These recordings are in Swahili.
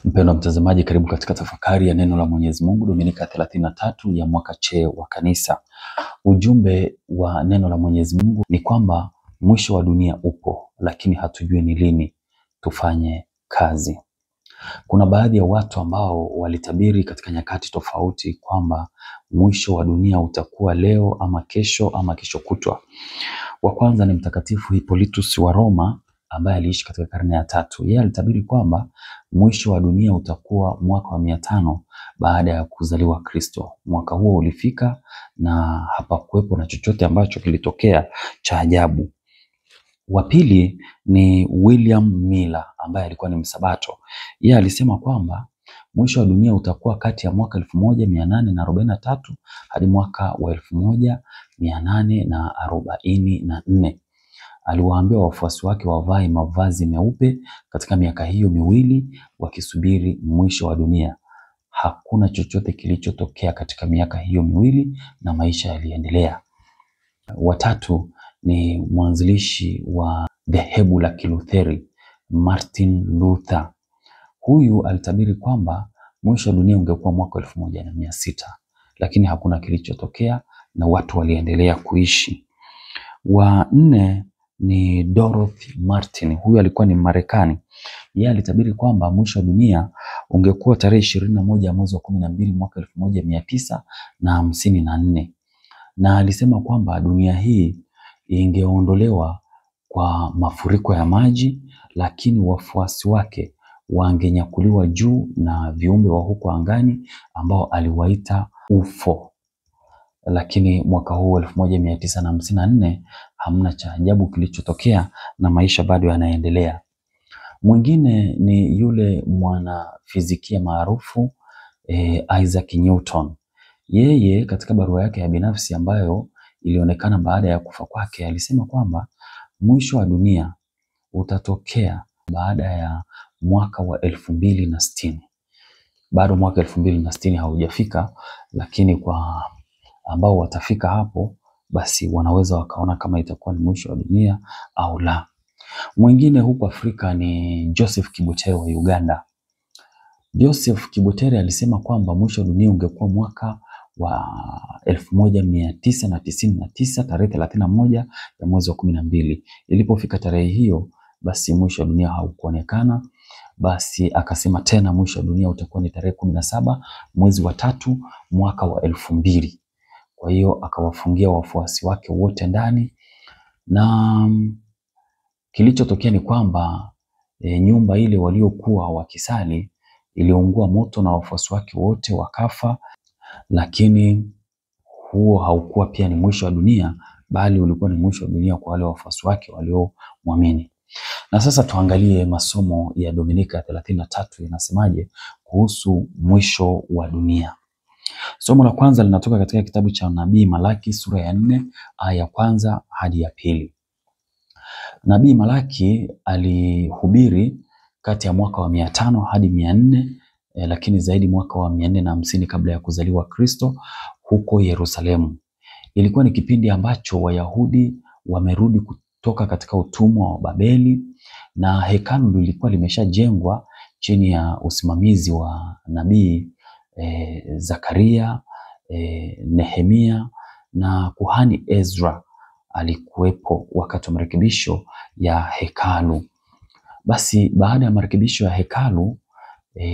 Mpendwa mtazamaji, karibu katika tafakari ya neno la Mwenyezi Mungu, Dominika 33 ya mwaka C wa kanisa. Ujumbe wa neno la Mwenyezi Mungu ni kwamba mwisho wa dunia upo, lakini hatujui ni lini. Tufanye kazi. Kuna baadhi ya watu ambao walitabiri katika nyakati tofauti kwamba mwisho wa dunia utakuwa leo ama kesho kutwa. Wa kwanza ni Mtakatifu Hippolytus wa Roma ambaye aliishi katika karne ya 3. Yeye alitabiri kwamba mwisho wa dunia utakuwa mwaka wa 500 baada ya kuzaliwa Kristo. Mwaka huo ulifika na hapakuwepo na chochote ambacho kilitokea cha ajabu. Wa pili ni William Miller ambaye alikuwa ni Msabato. Yeye alisema kwamba mwisho wa dunia utakuwa kati ya mwaka 1843 hadi mwaka wa 1844. Aliwaambia wafuasi wake wavae mavazi meupe katika miaka hiyo miwili wakisubiri mwisho wa dunia. Hakuna chochote kilichotokea katika miaka hiyo miwili na maisha yaliendelea. Watatu ni mwanzilishi wa dhehebu la Kilutheri, Martin Luther. Huyu alitabiri kwamba mwisho wa dunia ungekuwa mwaka 1600, lakini hakuna kilichotokea na watu waliendelea kuishi. Wa nne ni Dorothy Martin. Huyu alikuwa ni Marekani. Yeye alitabiri kwamba mwisho wa dunia ungekuwa tarehe 21 mwezi wa 12 mwaka 1954. Na alisema kwamba dunia hii ingeondolewa kwa mafuriko ya maji, lakini wafuasi wake wangenyakuliwa juu na viumbe wa huko angani ambao aliwaita UFO. Lakini mwaka huu 1954 hamna cha ajabu kilichotokea na maisha bado yanaendelea. Mwingine ni yule mwanafizikia maarufu Isaac Newton. Yeye katika barua yake ya binafsi ambayo ilionekana baada ya kufa kwake alisema kwamba mwisho wa dunia utatokea baada ya mwaka wa 2060. Bado mwaka 2060 haujafika, lakini kwa ambao watafika hapo basi wanaweza wakaona kama itakuwa ni mwisho wa dunia au la. Mwingine huko Afrika ni Joseph Kibotere wa Uganda. Joseph Kibotere alisema kwamba mwisho wa dunia ungekuwa mwaka wa 1999 tarehe 31 ya mwezi wa 12. Ilipofika tarehe hiyo basi mwisho wa dunia haukuonekana. Basi akasema tena mwisho wa dunia utakuwa ni tarehe 17 mwezi wa 3 mwaka wa 2000. Kwa hiyo akawafungia wafuasi wake wote ndani, na kilichotokea ni kwamba nyumba ile waliokuwa wakisali iliungua moto na wafuasi wake wote wakafa. Lakini huo haukuwa pia ni mwisho wa dunia, bali ulikuwa ni mwisho wa dunia kwa wale wafuasi wake waliomwamini. Na sasa tuangalie masomo ya Dominika 33 yanasemaje kuhusu mwisho wa dunia. Somo la kwanza linatoka katika kitabu cha Nabii Malaki sura ya 4 aya ya kwanza hadi ya pili. Nabii Malaki alihubiri kati ya mwaka wa 500 hadi 400, lakini zaidi mwaka wa 450 kabla ya kuzaliwa Kristo huko Yerusalemu. Ilikuwa ni kipindi ambacho Wayahudi wamerudi kutoka katika utumwa wa Babeli, na hekalu lilikuwa limeshajengwa chini ya usimamizi wa nabii Zakaria, Nehemia na kuhani Ezra alikuwepo wakati wa marekebisho ya hekalu. Basi baada ya marekebisho ya hekalu,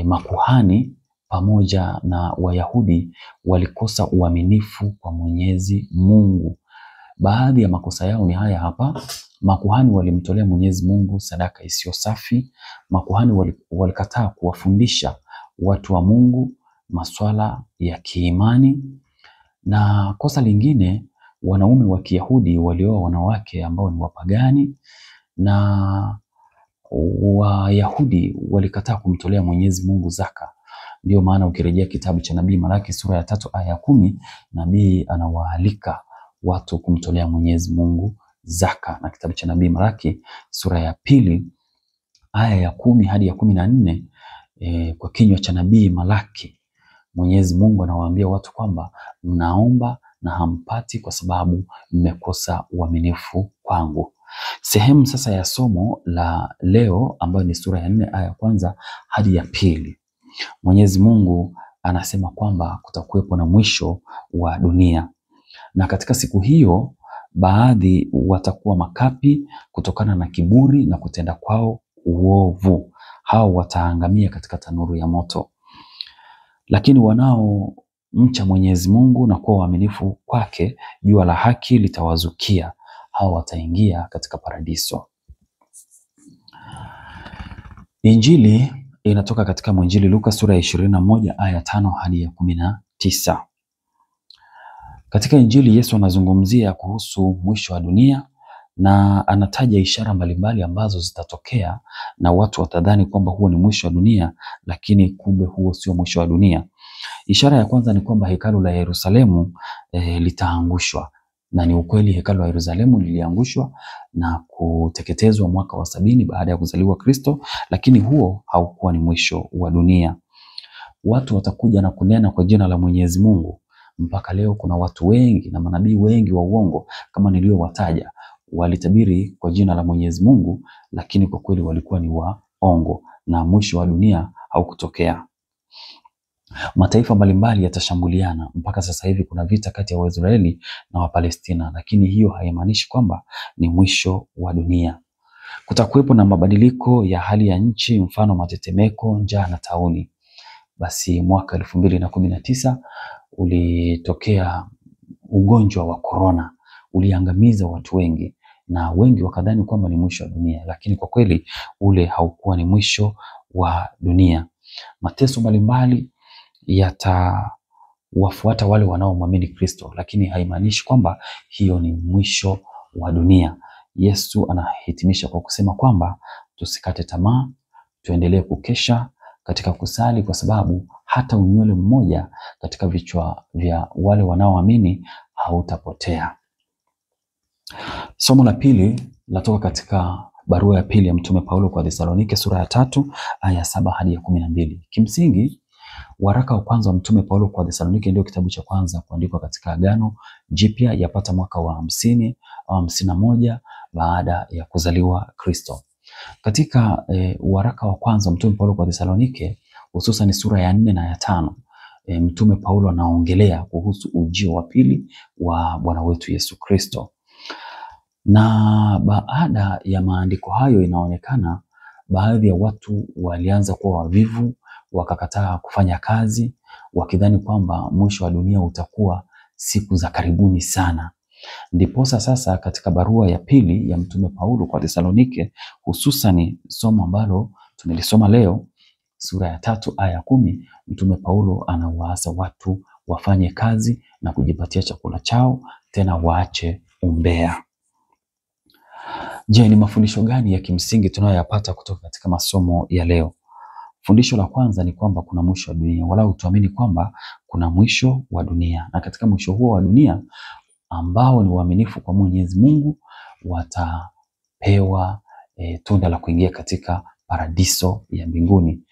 makuhani pamoja na Wayahudi walikosa uaminifu kwa Mwenyezi Mungu. Baadhi ya makosa yao ni haya hapa. Makuhani walimtolea Mwenyezi Mungu sadaka isiyo safi. Makuhani walikataa kuwafundisha watu wa Mungu masuala ya kiimani. Na kosa lingine, wanaume wa Kiyahudi walioa wanawake ambao ni wapagani, na Wayahudi walikataa kumtolea Mwenyezi Mungu zaka. Ndio maana ukirejea kitabu cha Nabii Malaki sura ya 3 aya ya 10, nabii anawaalika watu kumtolea Mwenyezi Mungu zaka. Na kitabu cha Nabii Malaki sura ya 2 aya ya 10 hadi ya 14, kwa kinywa cha Nabii Malaki Mwenyezi Mungu anawaambia watu kwamba mnaomba na hampati kwa sababu mmekosa uaminifu kwangu. Sehemu sasa ya somo la leo ambayo ni sura ya 4 aya ya kwanza hadi ya pili. Mwenyezi Mungu anasema kwamba kutakuwepo na mwisho wa dunia. Na katika siku hiyo baadhi watakuwa makapi kutokana na kiburi na kutenda kwao uovu. Hao wataangamia katika tanuru ya moto. Lakini wanaomcha Mwenyezi Mungu na kuwa waaminifu kwake, jua la haki litawazukia. Hao wataingia katika paradiso. Injili inatoka katika mwinjili Luka sura ya 21 aya 5 hadi ya 19. Katika Injili Yesu anazungumzia kuhusu mwisho wa dunia na anataja ishara mbalimbali ambazo zitatokea na watu watadhani kwamba huo ni mwisho wa dunia, lakini kumbe huo sio mwisho wa dunia. Ishara ya kwanza ni kwamba hekalu la Yerusalemu litaangushwa. Na ni ukweli, hekalu la Yerusalemu liliangushwa na kuteketezwa mwaka wa 70 baada ya kuzaliwa Kristo, lakini huo haukuwa ni mwisho wa dunia. Watu watakuja na kunena kwa jina la Mwenyezi Mungu. Mpaka leo kuna watu wengi na manabii wengi wa uongo kama niliowataja, walitabiri kwa jina la Mwenyezi Mungu, lakini kwa kweli walikuwa ni waongo na mwisho wa dunia haukutokea. Mataifa mbalimbali yatashambuliana. Mpaka sasa hivi kuna vita kati ya Waisraeli na Wapalestina, lakini hiyo haimaanishi kwamba ni mwisho wa dunia. Kutakuwepo na mabadiliko ya hali ya nchi, mfano matetemeko, njaa na tauni. Basi mwaka 2019 ulitokea ugonjwa wa corona, uliangamiza watu wengi na wengi wakadhani kwamba ni mwisho wa dunia, lakini kwa kweli ule haukuwa ni mwisho wa dunia. Mateso mbalimbali yatawafuata wale wanaomwamini Kristo, lakini haimaanishi kwamba hiyo ni mwisho wa dunia. Yesu anahitimisha kwa kusema kwamba tusikate tamaa, tuendelee kukesha katika kusali, kwa sababu hata unywele mmoja katika vichwa vya wale wanaoamini hautapotea. Somo la pili latoka katika barua ya pili ya Mtume Paulo kwa Thesalonike sura ya 3 aya 7 hadi ya 12. Kimsingi waraka wa kwanza wa Mtume Paulo kwa Thesalonike ndio kitabu cha kwanza kuandikwa katika Agano Jipya, yapata mwaka wa 50 au 51 baada ya kuzaliwa Kristo. Katika waraka wa kwanza Mtume Paulo kwa Thesalonike, hususan sura ya 4 na ya 5, Mtume Paulo anaongelea kuhusu ujio wa pili wa Bwana wetu Yesu Kristo. Na baada ya maandiko hayo, inaonekana baadhi ya watu walianza kuwa wavivu, wakakataa kufanya kazi, wakidhani kwamba mwisho wa dunia utakuwa siku za karibuni sana. Ndiposa sasa katika barua ya pili ya Mtume Paulo kwa Thesalonike, hususan somo ambalo tumelisoma leo, sura ya 3 aya 10, Mtume Paulo anawaasa watu wafanye kazi na kujipatia chakula chao, tena waache umbea. Je, ni mafundisho gani ya kimsingi tunayoyapata kutoka katika masomo ya leo? Fundisho la kwanza ni kwamba kuna mwisho wa dunia, wala tuamini kwamba kuna mwisho wa dunia, na katika mwisho huo wa dunia ambao ni waaminifu kwa Mwenyezi Mungu watapewa tunda la kuingia katika paradiso ya mbinguni.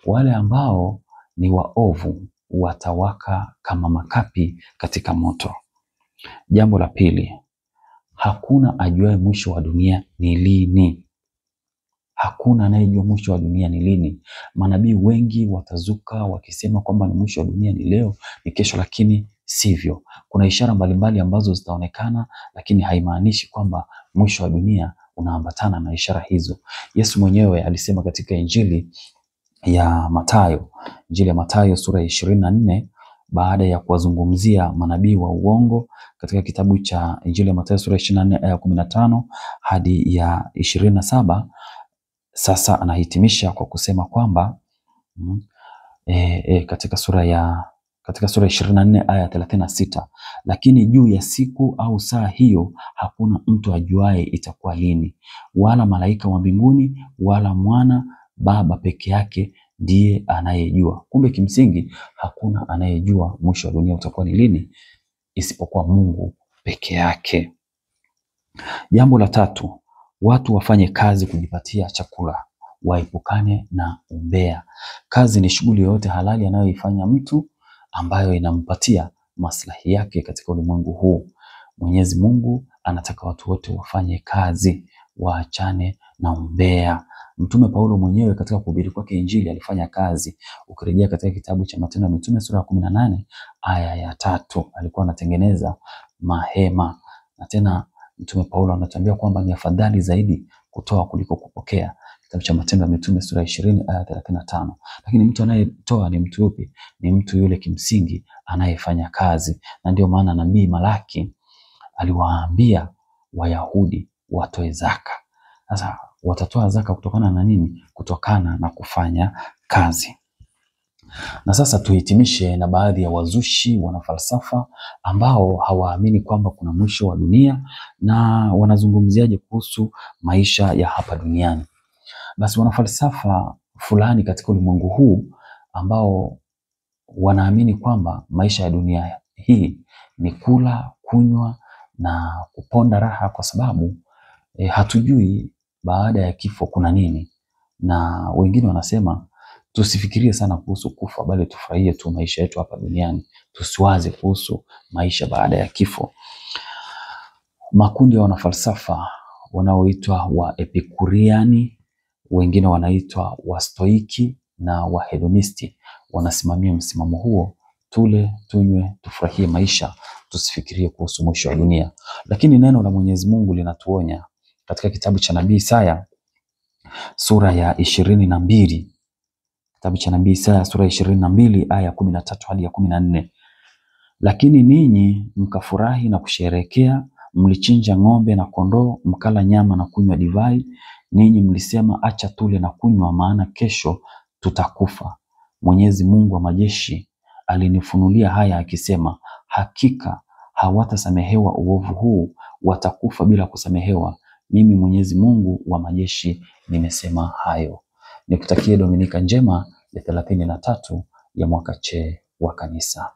Wale ambao ni waovu watawaka kama makapi katika moto. Jambo la pili, hakuna ajuaye mwisho wa dunia ni lini. Hakuna anayejua mwisho wa dunia ni lini. Manabii wengi watazuka wakisema kwamba ni mwisho wa dunia ni leo, ni kesho, lakini sivyo. Kuna ishara mbalimbali ambazo zitaonekana, lakini haimaanishi kwamba mwisho wa dunia unaambatana na ishara hizo. Yesu mwenyewe alisema katika Injili ya Mathayo sura ya 24, baada ya kuwazungumzia manabii wa uongo katika kitabu cha Injili ya Mathayo sura ya 24 aya 15 hadi ya 27. Sasa anahitimisha kwa kusema kwamba katika sura ya 24 aya 36, lakini juu ya siku au saa hiyo hakuna mtu ajuaye itakuwa lini, wala malaika wa mbinguni, wala mwana, Baba peke yake ndiye anayejua. Kumbe kimsingi hakuna anayejua mwisho wa dunia utakuwa ni lini isipokuwa Mungu peke yake. Jambo la tatu, watu wafanye kazi kujipatia chakula, waepukane na umbea. Kazi ni shughuli yoyote halali anayoifanya mtu ambayo inampatia maslahi yake katika ulimwengu huu. Mwenyezi Mungu anataka watu wote wafanye kazi, waachane na umbea. Mtume Paulo mwenyewe katika kuhubiri kwake Injili alifanya kazi. Ukirejea katika kitabu cha Matendo ya Mitume sura ya 18 aya ya 3, alikuwa anatengeneza mahema. Na tena Mtume Paulo anatuambia kwamba ni afadhali zaidi kutoa kuliko kupokea. Kitabu cha Matendo ya Mitume sura ya 20 aya 35. Lakini mtu anayetoa ni mtu yupi? Ni mtu yule kimsingi anayefanya kazi. Na ndio maana nabii Malaki aliwaambia Wayahudi watoe zaka. Sasa watatoa zaka kutokana na nini? Kutokana na kufanya kazi. Na sasa tuhitimishe na baadhi ya wazushi wanafalsafa ambao hawaamini kwamba kuna mwisho wa dunia, na wanazungumziaje kuhusu maisha ya hapa duniani. Basi wanafalsafa fulani katika ulimwengu huu ambao wanaamini kwamba maisha ya dunia hii ni kula, kunywa na kuponda raha, kwa sababu hatujui baada ya kifo kuna nini. Na wengine wanasema tusifikirie sana kuhusu kufa, bali tufurahie tu maisha yetu hapa duniani, tusiwaze kuhusu maisha baada ya kifo. Makundi ya wanafalsafa wanaoitwa wa Epikuriani, wengine wanaitwa wa Stoiki na wa Hedonisti wanasimamia msimamo huo: tule, tunywe, tufurahie maisha, tusifikirie kuhusu mwisho wa dunia. Lakini neno la Mwenyezi Mungu linatuonya katika kitabu cha Nabii Isaya sura ya 22. Kitabu cha Nabii Isaya sura ya 22 aya 13 hadi ya 14. Lakini ninyi mkafurahi na kusherehekea, mlichinja ng'ombe na kondoo, mkala nyama na kunywa divai. Ninyi mlisema, acha tule na kunywa, maana kesho tutakufa. Mwenyezi Mungu wa majeshi alinifunulia haya akisema, hakika hawatasamehewa uovu huu, watakufa bila kusamehewa. Mimi Mwenyezi Mungu wa majeshi nimesema hayo. Nikutakie Dominika njema ya 33 ya mwaka C wa kanisa.